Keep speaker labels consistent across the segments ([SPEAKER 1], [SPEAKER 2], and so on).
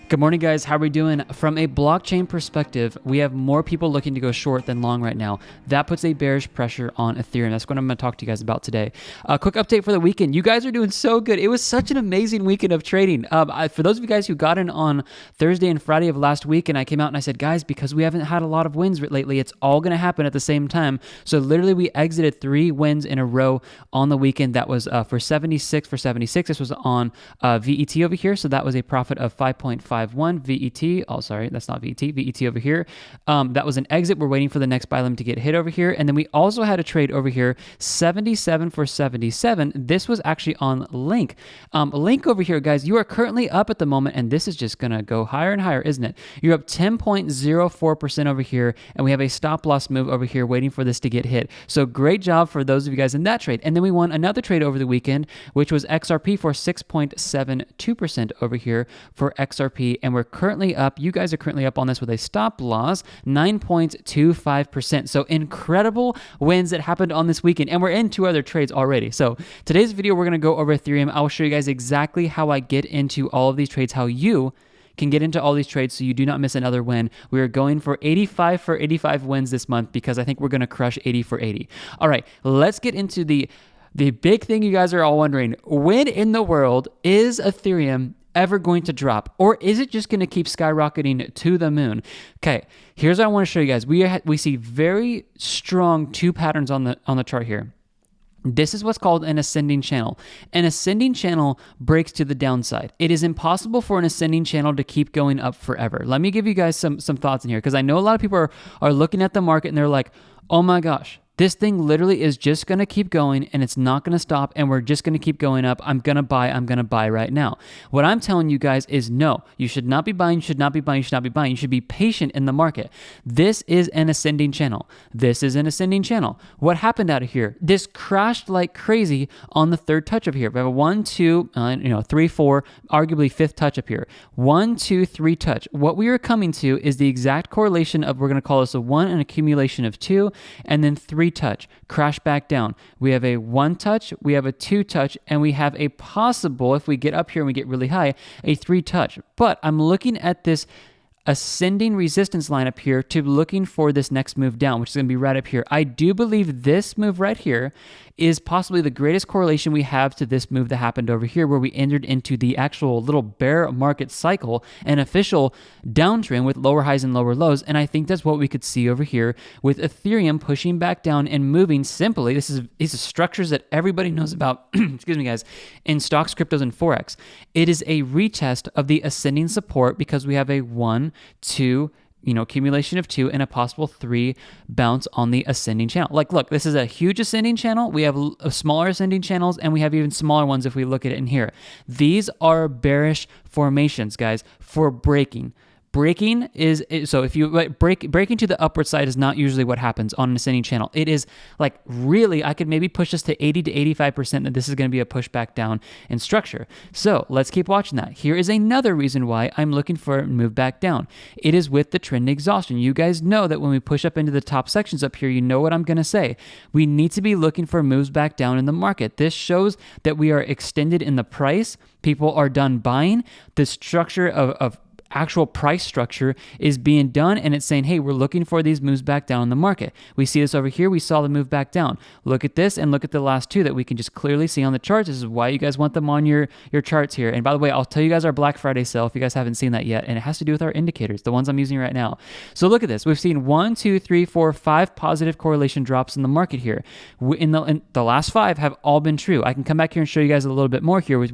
[SPEAKER 1] Good morning, guys. How are we doing? From a blockchain perspective, we have more people looking to go short than long right now. That puts a bearish pressure on Ethereum. That's what I'm going to talk to you guys about today. A quick update for the weekend. You guys are doing so good. It was such an amazing weekend of trading. For those of you guys who got in on Thursday and Friday of last week, and I came out and I said, guys, because we haven't had a lot of wins lately, it's all going to happen at the same time. So literally we exited 3 wins in a row on the weekend. That was for 76 for 76. This was on VET over here. So that was a profit of 5.51 VET. Oh, sorry, that's not VET. VET over here. That was an exit. We're waiting for the next buy limit to get hit over here. And then we also had a trade over here, 77 for 77. This was actually on Link. Link over here, guys, you are currently up at the moment, and this is just going to go higher and higher, isn't it? You're up 10.04% over here, and we have a stop loss move over here waiting for this to get hit. So great job for those of you guys in that trade. And then we won another trade over the weekend, which was XRP for 6.72% over here for XRP. And we're currently up, you guys are currently up on this with a stop loss, 9.25%. So incredible wins that happened on this weekend. And we're in 2 other trades already. So today's video, we're going to go over Ethereum. I'll show you guys exactly how I get into all of these trades, how you can get into all these trades so you do not miss another win. We are going for 85 for 85 wins this month because I think we're going to crush 80 for 80. All right, let's get into the big thing you guys are all wondering. When in the world is Ethereum ever going to drop, or is it just going to keep skyrocketing to the moon? Okay, here's what I want to show you guys. We see very strong 2 patterns on the chart here. This is what's called an ascending channel. An ascending channel breaks to the downside. It is impossible for an ascending channel to keep going up forever. Let me give you guys some thoughts in here, because I know a lot of people are looking at the market and they're like, oh my gosh, this thing literally is just going to keep going and it's not going to stop and we're just going to keep going up. I'm going to buy right now. What I'm telling you guys is no, you should not be buying, you should not be buying, you should not be buying. You should be patient in the market. This is an ascending channel. This is an ascending channel. What happened out of here? This crashed like crazy on the 3rd touch up here. We have a 1, 2, 3, 4, arguably 5th touch up here. 1, 2, 3 touch. What we are coming to is the exact correlation of, we're going to call this a 1, an accumulation of 2, and then 3 touch, crash back down. We have a 1 touch, we have a 2 touch, and we have a possible, if we get up here and we get really high, a 3 touch. But I'm looking at this ascending resistance line up here to looking for this next move down, which is going to be right up here. I do believe this move right here is possibly the greatest correlation we have to this move that happened over here, where we entered into the actual little bear market cycle, an official downtrend with lower highs and lower lows. And I think that's what we could see over here with Ethereum pushing back down and moving simply. These are structures that everybody knows about, excuse me guys, in stocks, cryptos, and Forex. It is a retest of the ascending support because we have a 1, 2, accumulation of 2 and a possible 3 bounce on the ascending channel. Like, look, this is a huge ascending channel. We have smaller ascending channels, and we have even smaller ones if we look at it in here. These are formations, guys, for breaking. Breaking is, so if you breaking to the upward side is not usually what happens on an ascending channel. It is like, really, I could maybe push this to 80 to 85% that this is going to be a pushback down in structure. So let's keep watching that. Here is another reason why I'm looking for a move back down. It is with the trend exhaustion. You guys know that when we push up into the top sections up here, you know what I'm going to say. We need to be looking for moves back down in the market. This shows that we are extended in the price. People are done buying. The structure of actual price structure is being done, and it's saying, hey, we're looking for these moves back down in the market. We see this over here. We saw the move back down. Look at this and look at the last 2 that we can just clearly see on the charts. This is why you guys want them on your charts here. And by the way, I'll tell you guys our Black Friday sale if you guys haven't seen that yet, and it has to do with our indicators, the ones I'm using right now. So look at this. We've seen 1, 2, 3, 4, 5 positive correlation drops in the market here. In the last 5 have all been true. I can come back here and show you guys a little bit more here with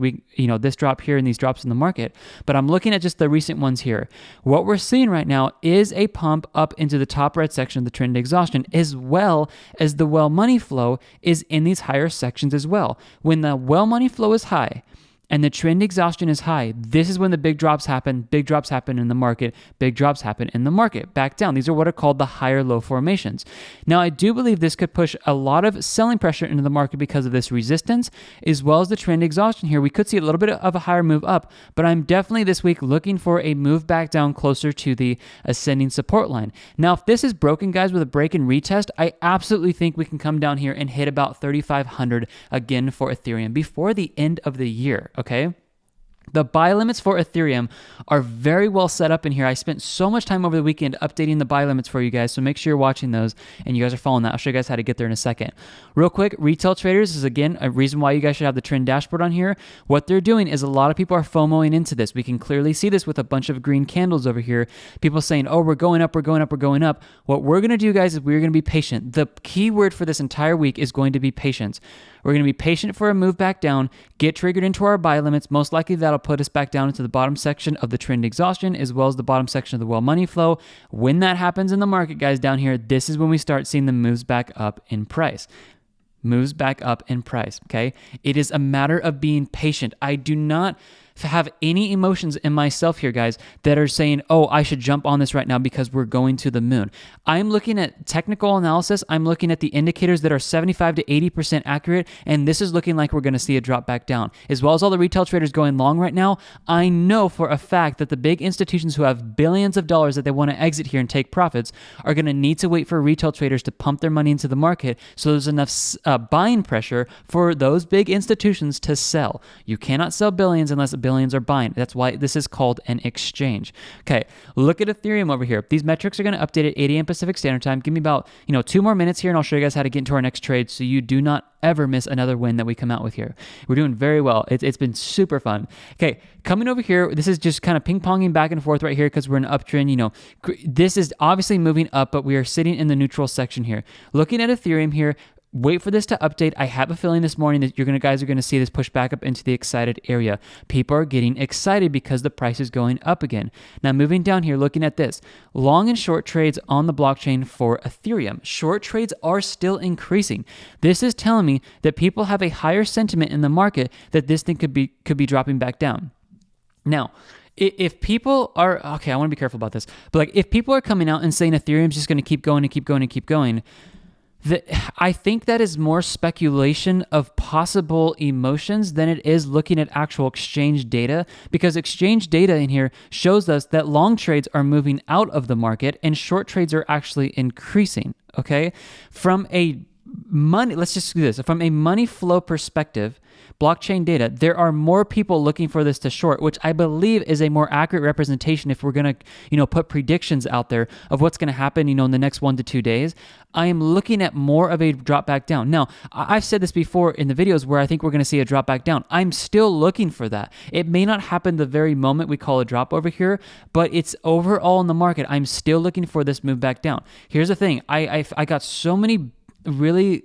[SPEAKER 1] this drop here and these drops in the market, but I'm looking at just the recent ones here. What we're seeing right now is a pump up into the top right section of the trend exhaustion, as well as the well money flow is in these higher sections as well. When the well money flow is high and the trend exhaustion is high, this is when the big drops happen. Big drops happen in the market. Big drops happen in the market. Back down. These are what are called the higher low formations. Now, I do believe this could push a lot of selling pressure into the market because of this resistance, as well as the trend exhaustion here. We could see a little bit of a higher move up, but I'm definitely this week looking for a move back down closer to the ascending support line. Now, if this is broken, guys, with a break and retest, I absolutely think we can come down here and hit about 3,500 again for Ethereum before the end of the year. Okay. The buy limits for Ethereum are very well set up in here. I spent so much time over the weekend updating the buy limits for you guys, so make sure you're watching those and you guys are following that. I'll show you guys how to get there in a second. Real quick, retail traders is, again, a reason why you guys should have the trend dashboard on here. What they're doing is a lot of people are FOMOing into this. We can clearly see this with a bunch of green candles over here. People saying, oh, we're going up, we're going up, we're going up. What we're going to do, guys, is we're going to be patient. The key word for this entire week is going to be patience. We're going to be patient for a move back down, get triggered into our buy limits. Most likely that'll put us back down into the bottom section of the trend exhaustion as well as the bottom section of the well money flow. When that happens in the market, guys, down here, this is when we start seeing the moves back up in price. Moves back up in price, okay? It is a matter of being patient. I do not have any emotions in myself here, guys, that are saying, oh, I should jump on this right now because we're going to the moon. I'm looking at technical analysis. I'm looking at the indicators that are 75 to 80% accurate, and this is looking like we're going to see a drop back down. As well as all the retail traders going long right now, I know for a fact that the big institutions who have billions of dollars that they want to exit here and take profits are going to need to wait for retail traders to pump their money into the market so there's enough buying pressure for those big institutions to sell. You cannot sell billions unless billions are buying. That's why this is called an exchange. Okay, look at Ethereum over here. These metrics are going to update at 8 a.m. Pacific Standard Time. Give me about 2 more minutes here and I'll show you guys how to get into our next trade so you do not ever miss another win that we come out with here. We're doing very well. It's been super fun. Okay, coming over here, this is just kind of ping-ponging back and forth right here because we're in an uptrend. This is obviously moving up, but we are sitting in the neutral section here. Looking at Ethereum here, wait for this to update. I have a feeling this morning that guys are going to see this push back up into the excited area. People are getting excited because the price is going up again. Now moving down here, looking at this, long and short trades on the blockchain for Ethereum. Short trades are still increasing. This is telling me that people have a higher sentiment in the market that this thing could be dropping back down. Now, if people are, okay, I want to be careful about this, but if people are coming out and saying Ethereum's just going to keep going and keep going and keep going, I think that is more speculation of possible emotions than it is looking at actual exchange data, because exchange data in here shows us that long trades are moving out of the market and short trades are actually increasing, okay? Let's just do this. From a money flow perspective, blockchain data, there are more people looking for this to short, which I believe is a more accurate representation if we're going to, put predictions out there of what's going to happen, in the next 1 to 2 days. I am looking at more of a drop back down. Now, I've said this before in the videos where I think we're going to see a drop back down. I'm still looking for that. It may not happen the very moment we call a drop over here, but it's overall in the market. I'm still looking for this move back down. Here's the thing. I got so many really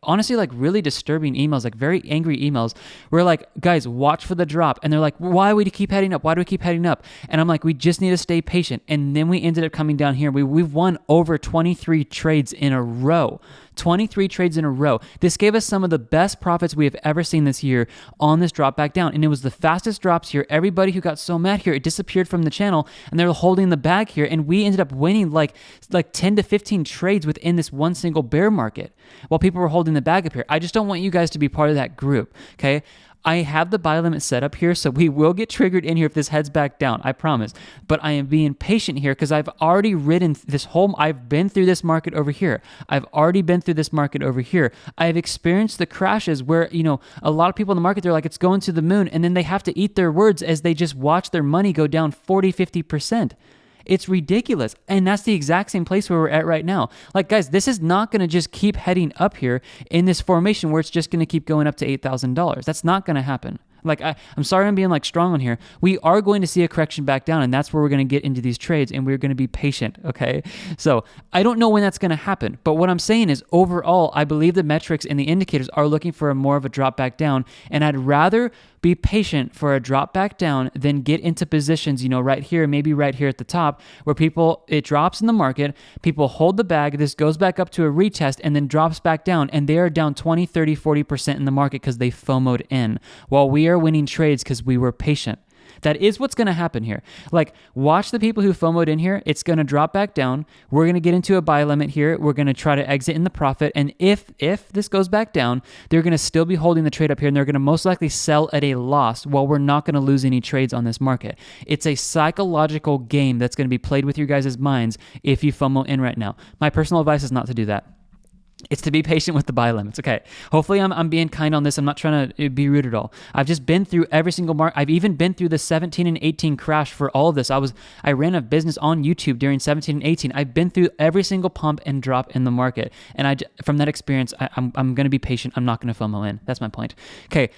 [SPEAKER 1] really disturbing emails, very angry emails. We're guys, watch for the drop. And they're like, why do we keep heading up? Why do we keep heading up? And I'm like, we just need to stay patient. And then we ended up coming down here. We've won over 23 trades in a row. 23 trades in a row. This gave us some of the best profits we have ever seen this year on this drop back down. And it was the fastest drops here. Everybody who got so mad here, it disappeared from the channel and they were holding the bag here. And we ended up winning like 10 to 15 trades within this one single bear market while people were holding the bag up here. I just don't want you guys to be part of that group, okay? I have the buy limit set up here, so we will get triggered in here if this heads back down, I promise. But I am being patient here because I've already ridden I've been through this market over here. I've already been through this market over here. I've experienced the crashes where, a lot of people in the market, they're like, it's going to the moon, and then they have to eat their words as they just watch their money go down 40, 50%. It's ridiculous. And that's the exact same place where we're at right now. Guys, this is not going to just keep heading up here in this formation where it's just going to keep going up to $8,000. That's not going to happen. I'm sorry I'm being strong on here. We are going to see a correction back down, and that's where we're going to get into these trades, and we're going to be patient, okay? So I don't know when that's going to happen, but what I'm saying is overall, I believe the metrics and the indicators are looking for more of a drop back down, and I'd rather be patient for a drop back down than get into positions, right here, maybe right here at the top, where it drops in the market, people hold the bag, this goes back up to a retest, and then drops back down, and they are down 20, 30, 40% in the market because they FOMO'd in, while we are winning trades because we were patient. That is what's going to happen here. Watch the people who FOMO'd in here. It's going to drop back down. We're going to get into a buy limit here. We're going to try to exit in the profit. And if this goes back down, they're going to still be holding the trade up here, and they're going to most likely sell at a loss while we're not going to lose any trades on this market. It's a psychological game that's going to be played with your guys' minds if you FOMO in right now. My personal advice is not to do that. It's to be patient with the buy limits. Okay. Hopefully I'm being kind on this. I'm not trying to be rude at all. I've just been through every single market. I've even been through the 17 and 18 crash for all of this. I ran a business on YouTube during 17 and 18. I've been through every single pump and drop in the market. And from that experience, I'm going to be patient. I'm not going to FOMO in. That's my point. Okay.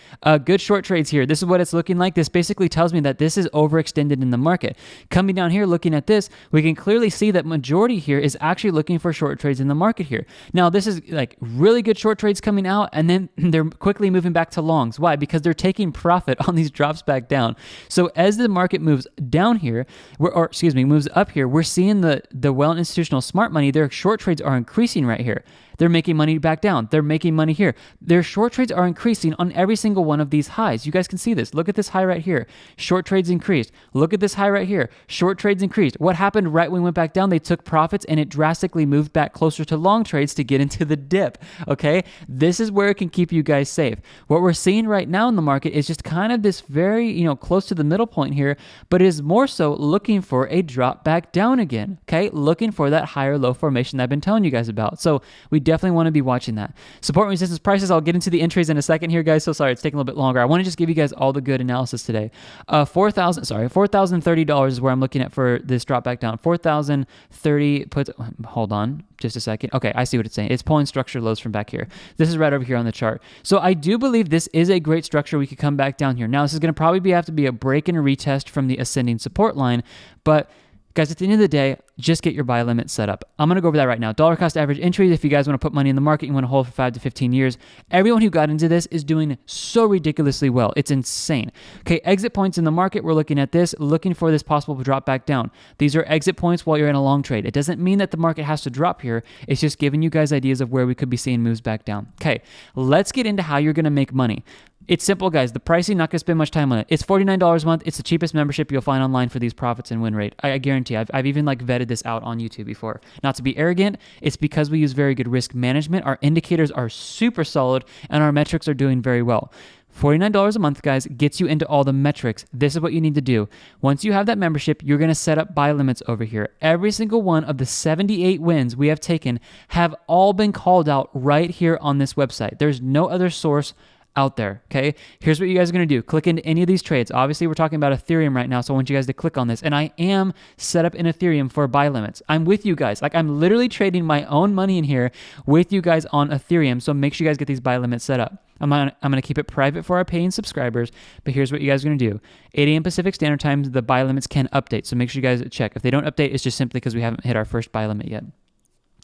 [SPEAKER 1] Good short trades here. This is what it's looking like. This basically tells me that this is overextended in the market. Coming down here, looking at this, we can clearly see that majority here is actually looking for short trades in the market here. Now, this is like really good short trades coming out, and then they're quickly moving back to longs. Why? Because they're taking profit on these drops back down. So as the market moves down here, moves up here, we're seeing the well institutional smart money, their short trades are increasing right here. They're making money back down. They're making money here. Their short trades are increasing on every single one of these highs. You guys can see this. Look at this high right here. Short trades increased. Look at this high right here. Short trades increased. What happened right when we went back down? They took profits and it drastically moved back closer to long trades to get into the dip. Okay? This is where it can keep you guys safe. What we're seeing right now in the market is just kind of this very, close to the middle point here, but it is more so looking for a drop back down again. Okay? Looking for that higher low formation that I've been telling you guys about. So we definitely want to be watching that. Support and resistance prices, I'll get into the entries in a second here, guys. So sorry, it's taking a little bit longer. I want to just give you guys all the good analysis today. $4,030 is where I'm looking at for this drop back down. 4,030 puts, hold on just a second. Okay, I see what it's saying. It's pulling structure lows from back here. This is right over here on the chart. So I do believe this is a great structure. We could come back down here. Now, this is going to probably have to be a break and a retest from the ascending support line, but guys, at the end of the day, just get your buy limit set up. I'm going to go over that right now. Dollar cost average entries, if you guys want to put money in the market, you want to hold for 5 to 15 years. Everyone who got into this is doing so ridiculously well. It's insane. Okay, exit points in the market, we're looking at this, looking for this possible drop back down. These are exit points while you're in a long trade. It doesn't mean that the market has to drop here. It's just giving you guys ideas of where we could be seeing moves back down. Okay, let's get into how you're going to make money. It's simple, guys. The pricing, not going to spend much time on it. It's $49 a month. It's the cheapest membership you'll find online for these profits and win rate. I guarantee. I've even vetted this out on YouTube before. Not to be arrogant, it's because we use very good risk management. Our indicators are super solid and our metrics are doing very well. $49 a month, guys, gets you into all the metrics. This is what you need to do. Once you have that membership, you're going to set up buy limits over here. Every single one of the 78 wins we have taken have all been called out right here on this website. There's no other source out there. Okay, here's what you guys are going to do. Click into any of these trades. Obviously, we're talking about Ethereum right now, so I want you guys to click on this. And I am set up in Ethereum for buy limits. I'm with you guys. I'm literally trading my own money in here with you guys on Ethereum. So make sure you guys get these buy limits set up. I'm going to keep it private for our paying subscribers, but here's what you guys are going to do. 8 a.m. Pacific Standard Time, the buy limits can update. So make sure you guys check. If they don't update, it's just simply because we haven't hit our first buy limit yet.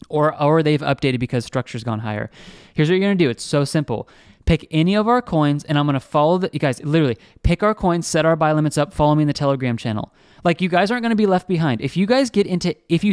[SPEAKER 1] Or they've updated because structure's gone higher. Here's what you're going to do. It's so simple. Pick any of our coins, and I'm going to follow you guys, literally, pick our coins, set our buy limits up, follow me in the Telegram channel. You guys aren't going to be left behind. If you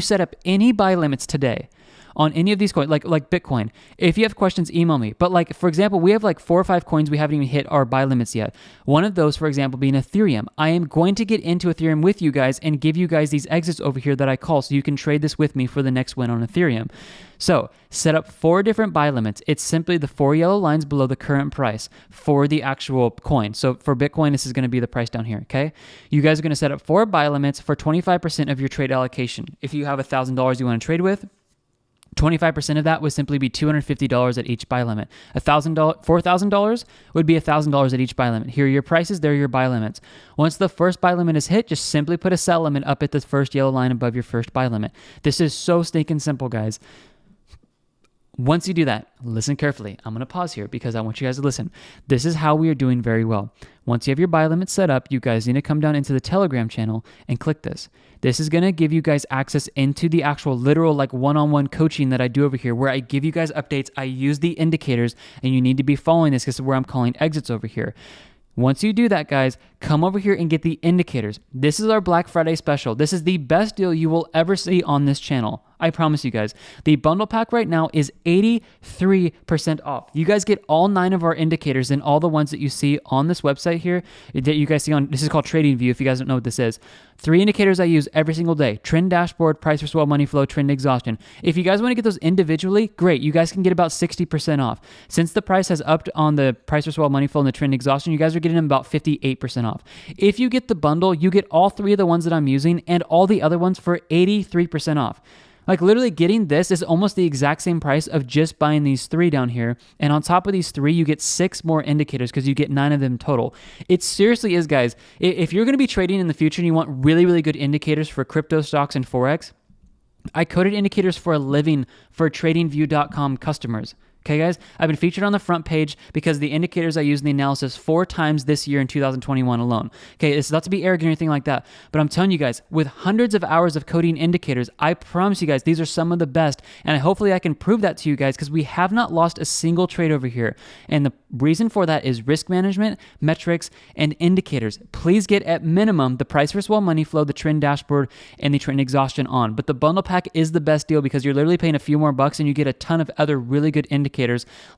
[SPEAKER 1] set up any buy limits today on any of these coins, like Bitcoin, if you have questions, email me. But for example, we have 4 or 5 coins we haven't even hit our buy limits yet. One of those, for example, being Ethereum. I am going to get into Ethereum with you guys and give you guys these exits over here that I call so you can trade this with me for the next win on Ethereum. So set up 4 different buy limits. It's simply the 4 yellow lines below the current price for the actual coin. So for Bitcoin, this is going to be the price down here, okay? You guys are going to set up 4 buy limits for 25% of your trade allocation. If you have $1,000 you want to trade with, 25% of that would simply be $250 at each buy limit. $4,000 would be $1,000 at each buy limit. Here are your prices, there are your buy limits. Once the first buy limit is hit, just simply put a sell limit up at the first yellow line above your first buy limit. This is so stinking simple, guys. Once you do that, listen carefully. I'm going to pause here because I want you guys to listen. This is how we are doing very well. Once you have your buy limit set up, you guys need to come down into the Telegram channel and click this. This is going to give you guys access into the actual literal one-on-one coaching that I do over here where I give you guys updates. I use the indicators and you need to be following this. This is where I'm calling exits over here. Once you do that, guys, come over here and get the indicators. This is our Black Friday special. This is the best deal you will ever see on this channel. I promise you guys. The bundle pack right now is 83% off. You guys get all 9 of our indicators and all the ones that you see on this website here that you guys see on, this is called Trading View if you guys don't know what this is. 3 indicators I use every single day. Trend dashboard, price for swell, money flow, trend exhaustion. If you guys want to get those individually, great. You guys can get about 60% off. Since the price has upped on the price for swell, money flow, and the trend exhaustion, you guys are getting them about 58% off. If you get the bundle, you get all 3 of the ones that I'm using and all the other ones for 83% off. Like literally getting this is almost the exact same price of just buying these 3 down here. And on top of these 3, you get 6 more indicators because you get 9 of them total. It seriously is, guys. If you're going to be trading in the future and you want really, really good indicators for crypto stocks and Forex, I coded indicators for a living for tradingview.com customers. Okay, guys, I've been featured on the front page because the indicators I used in the analysis 4 times this year in 2021 alone. Okay, it's not to be arrogant or anything like that, but I'm telling you guys, with hundreds of hours of coding indicators, I promise you guys, these are some of the best, and hopefully I can prove that to you guys because we have not lost a single trade over here. And the reason for that is risk management, metrics, and indicators. Please get at minimum the price versus wall money flow, the trend dashboard, and the trend exhaustion on. But the bundle pack is the best deal because you're literally paying a few more bucks and you get a ton of other really good indicators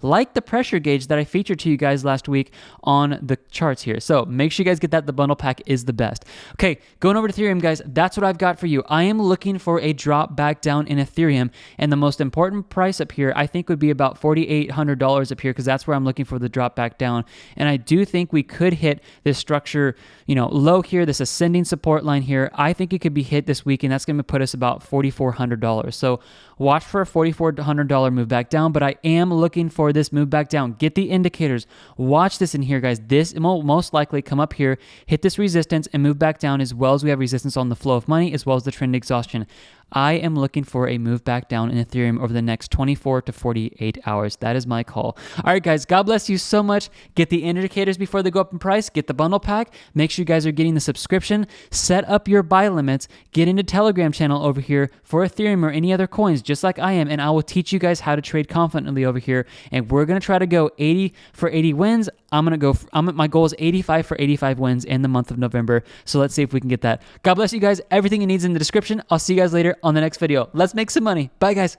[SPEAKER 1] like the pressure gauge that I featured to you guys last week on the charts here. So make sure you guys get that. The bundle pack is the best. Okay, going over to Ethereum, guys, that's what I've got for you. I am looking for a drop back down in Ethereum, and the most important price up here I think would be about $4,800 up here because that's where I'm looking for the drop back down. And I do think we could hit this structure, low here, this ascending support line here. I think it could be hit this week, and that's going to put us about $4,400. So watch for a $4,400 move back down, but I am looking for this move back down. Get the indicators. Watch this in here, guys. This will most likely come up here, hit this resistance, and move back down, as well as we have resistance on the flow of money, as well as the trend exhaustion. I am looking for a move back down in Ethereum over the next 24 to 48 hours. That is my call. All right, guys, God bless you so much. Get the indicators before they go up in price. Get the bundle pack. Make sure you guys are getting the subscription. Set up your buy limits. Get into Telegram channel over here for Ethereum or any other coins, just like I am, and I will teach you guys how to trade confidently over here. And we're going to try to go 80 for 80 wins. My goal is 85 for 85 wins in the month of November. So let's see if we can get that. God bless you guys. Everything you need is in the description. I'll see you guys later on the next video. Let's make some money. Bye, guys.